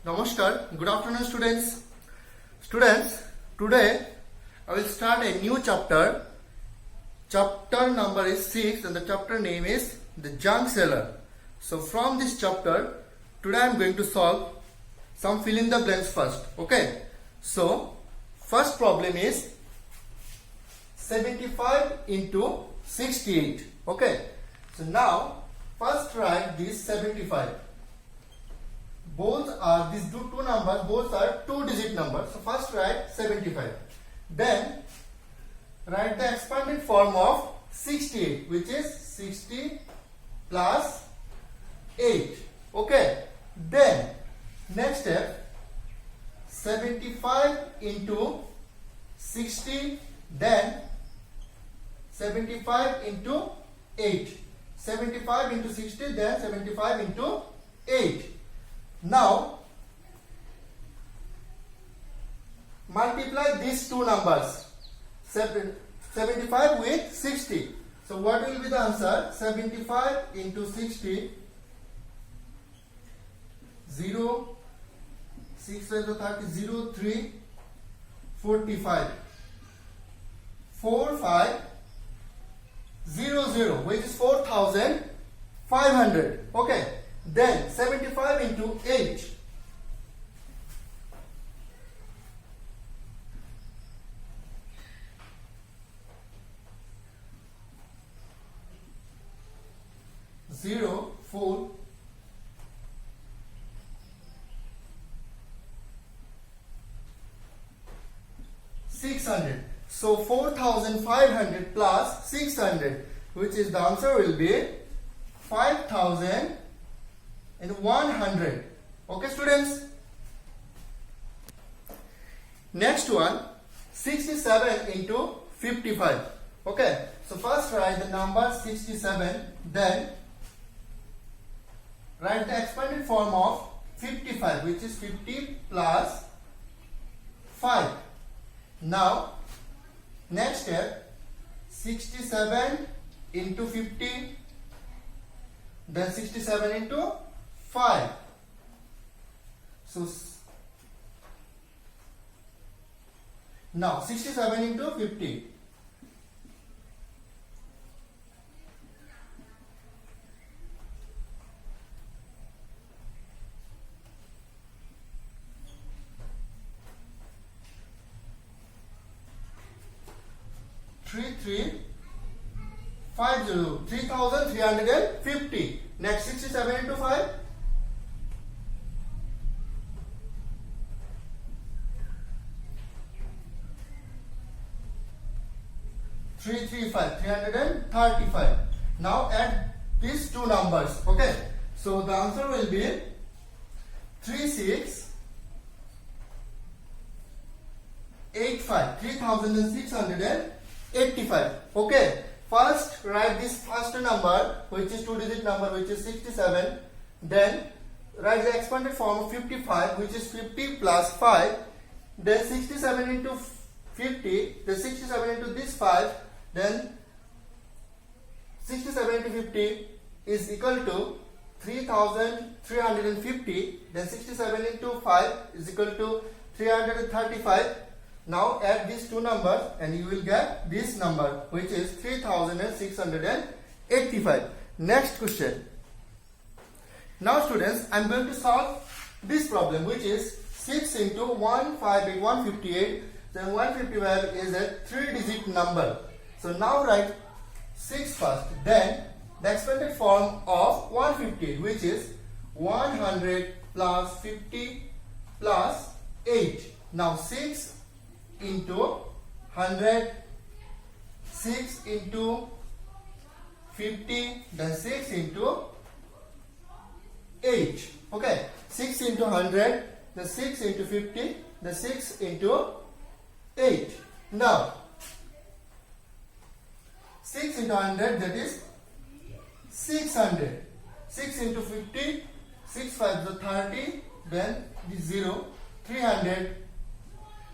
Namaskar, good afternoon students. Students, today I will start a new chapter. Chapter number is 6 and the chapter name is the junk seller. So from this chapter, today I am going to solve some fill in the blanks first. Okay. So first problem is 75 into 68. Okay. So now first write this 75. Both are these two numbers, both are 2-digit numbers. So first write 75. Then write the expanded form of 68, which is 60 plus 8. Okay. Then next step, 75 into 60, then 75 into 8. 75 into 60, then 75 into 8. Now multiply these two numbers, 75 with 60. So what will be the answer? 75 into 60, 0, 6 5 30, 0, 3, 45, 4 5 0 0, which is 4,500. Okay. Then 75 into 8. Zero, 4, 600. So 4,500 plus 600, which is the answer will be 5,100. Okay, students. Next one, 67 into 55. Okay. So first write the number 67, then write the expanded form of 55, which is 50 plus 5. Now next step, 67 into 50, then 67 into 5. So now 67 into 50. Three 3,350. Next 67 into 5. 335. Now add these two numbers. Okay. So the answer will be 3,685. Okay. First write this first number, which is 2-digit number, which is 67. Then write the expanded form of 55, which is 50 plus 5. Then 67 into 50. Then 67 into this 5. Then 67 into 50 is equal to 3,350. Then 67 into 5 is equal to 335. Now add these two numbers and you will get this number, which is 3,685. Next question. Now students, I am going to solve this problem, which is 6 into 158, 158. Then 155 is a 3-digit number. So now write 6 first. Then the expanded form of 158, which is 100 plus 50 plus 8. Now 6 into 100, 6 into 50, then 6 into 8. Okay, 6 into 100, then 6 into 50, then 6 into 8. Now 6 into 100, that is 600. 6 into 50, 6 5 is 30, then this 0, 300.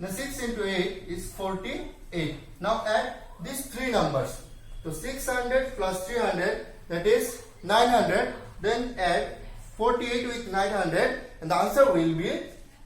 Now 6 into 8 is 48. Now add these three numbers. So 600 plus 300, that is 900. Then add 48 with 900, and the answer will be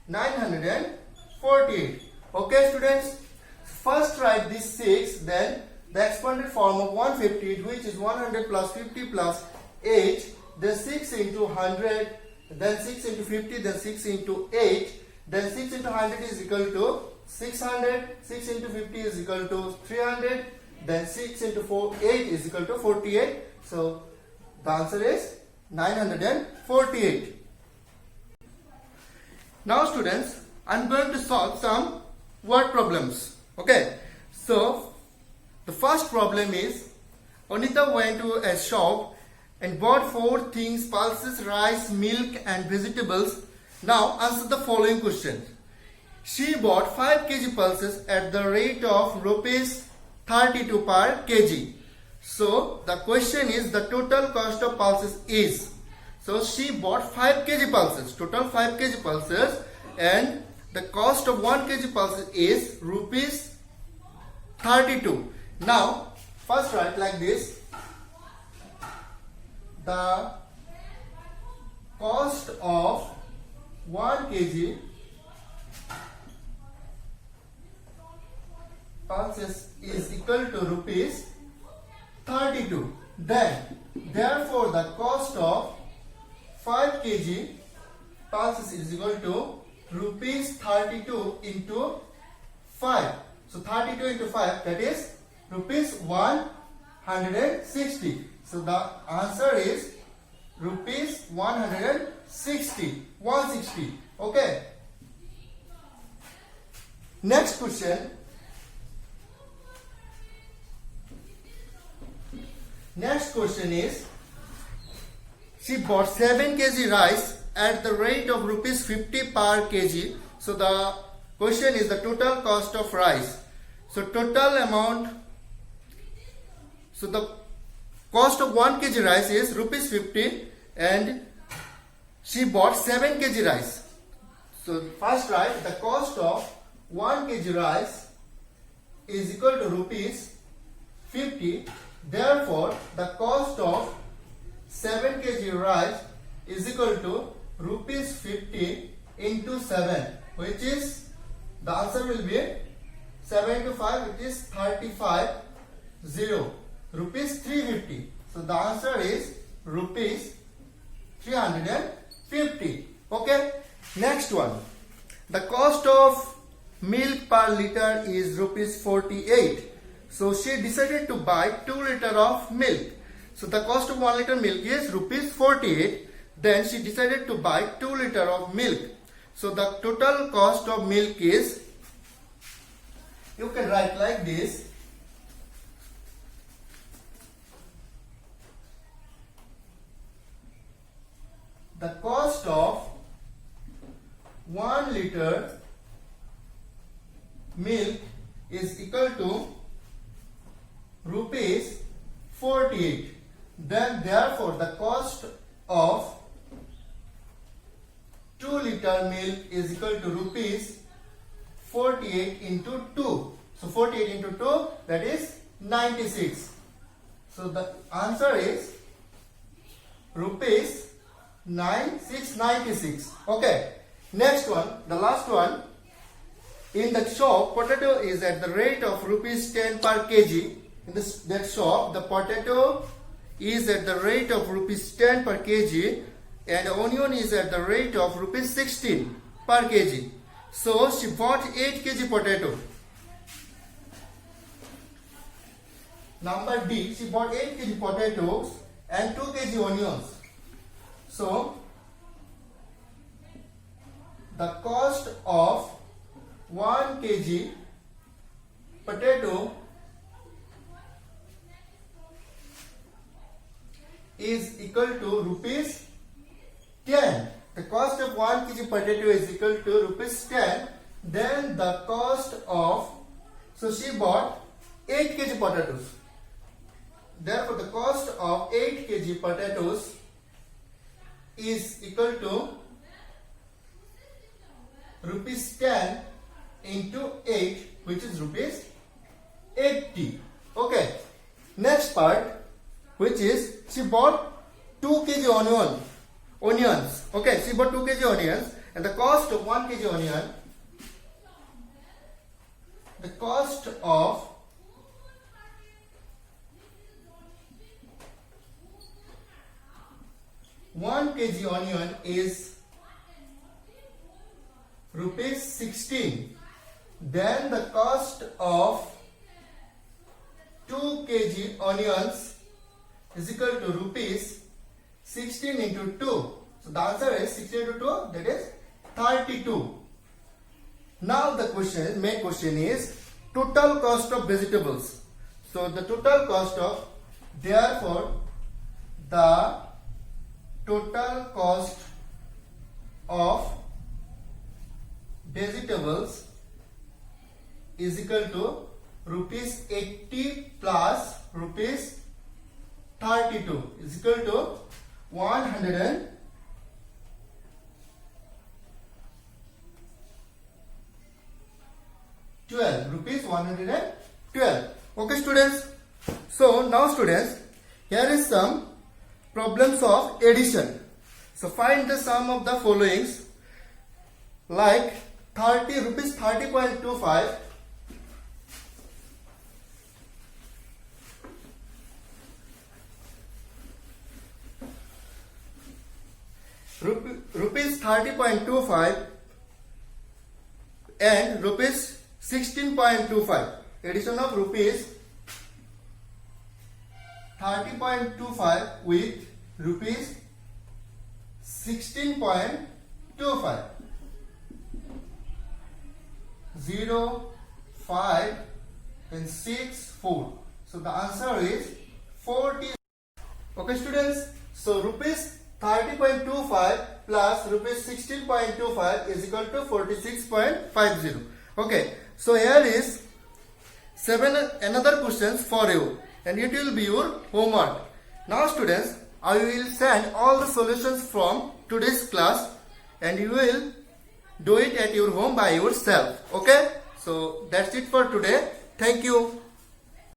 948. Okay students, first write this 6, then the expanded form of 158, which is 100 plus 50 plus 8, then 6 into 100, then 6 into 50, then 6 into 8, then 6 into 100 is equal to 600, 6 into 50 is equal to 300, then 6 into 8 is equal to 48. So the answer is 948. Now students, I am going to solve some word problems. Okay, so the first problem is, Anita went to a shop and bought 4 things: pulses, rice, milk and vegetables. Now answer the following question. She bought 5 kg pulses at the rate of rupees 32 per kg. So the question is, the total cost of pulses is. So she bought 5 kg pulses, total 5 kg pulses, and the cost of 1 kg pulses is rupees 32. Now first write like this: the cost of 1 kg pulses is equal to rupees 32. Then therefore the cost of 5 kg pulses is equal to rupees 32 into 5. So 32 into 5, that is rupees 160. So the answer is rupees 160. Okay. Next question. Next question is, she bought 7 kg rice at the rate of rupees 50 per kg. So the question is the total cost of rice. So total amount, so the cost of 1 kg rice is rupees 50 and she bought 7 kg rice. So first write the cost of 1 kg rice is equal to rupees 50. Therefore the cost of 7 kg rice is equal to rupees 50 into 7, which is, the answer will be 7 into 5, which is 35, rupees 350. So the answer is rupees 350. Okay. Next one. The cost of milk per liter is rupees 48. So she decided to buy 2 liters of milk. So the cost of 1 liter milk is rupees 48. Then she decided to buy 2 liters of milk. So the total cost of milk is, you can write like this: the cost of 1 liter milk is equal to rupees 48. Then therefore the cost of 2 liter milk is equal to rupees 48 into 2. So 48 into 2, that is 96. So the answer is rupees 96. Okay. Next one, the last one. In the shop, potato is at the rate of rupees 10 per kg. In that shop, the potato is at the rate of rupees 10 per kg and onion is at the rate of rupees 16 per kg. So she bought 8 kg potato. Number D, she bought 8 kg potatoes and 2 kg onions. So the cost of 1 kg potato is equal to rupees 10. The cost of 1 kg potato is equal to rupees 10. Then the cost of, so she bought 8 kg potatoes. Therefore the cost of 8 kg potatoes is equal to rupees 10 into 8, which is rupees 80. Okay. Next part, which is she bought 2 kg onion. onions. Okay, she bought 2 kg onions, and the cost of 1 kg onion, the cost of 1 kg onion is rupees 16. Then the cost of 2 kg onions is equal to rupees 16 into 2. So the answer is 16 into 2, that is 32. Now the question, main question is total cost of vegetables. So the total cost of, therefore the total cost of vegetables is equal to rupees 80 plus rupees 32 is equal to 112 rupees 112. Okay students, so now students, here is some problems of addition. So find the sum of the followings, like 30 rupees 30.25 rupees 30.25 and rupees 16.25. Addition of rupees 30.25 with rupees 16.25. 0, 5 and 6, 4. So the answer is 40. Okay students, so rupees 30.25 plus rupees 16.25 is equal to 46.50. Okay, so here is another questions for you, and it will be your homework. Now students, I will send all the solutions from today's class, and you will do it at your home by yourself. Okay, so that's it for today. Thank you.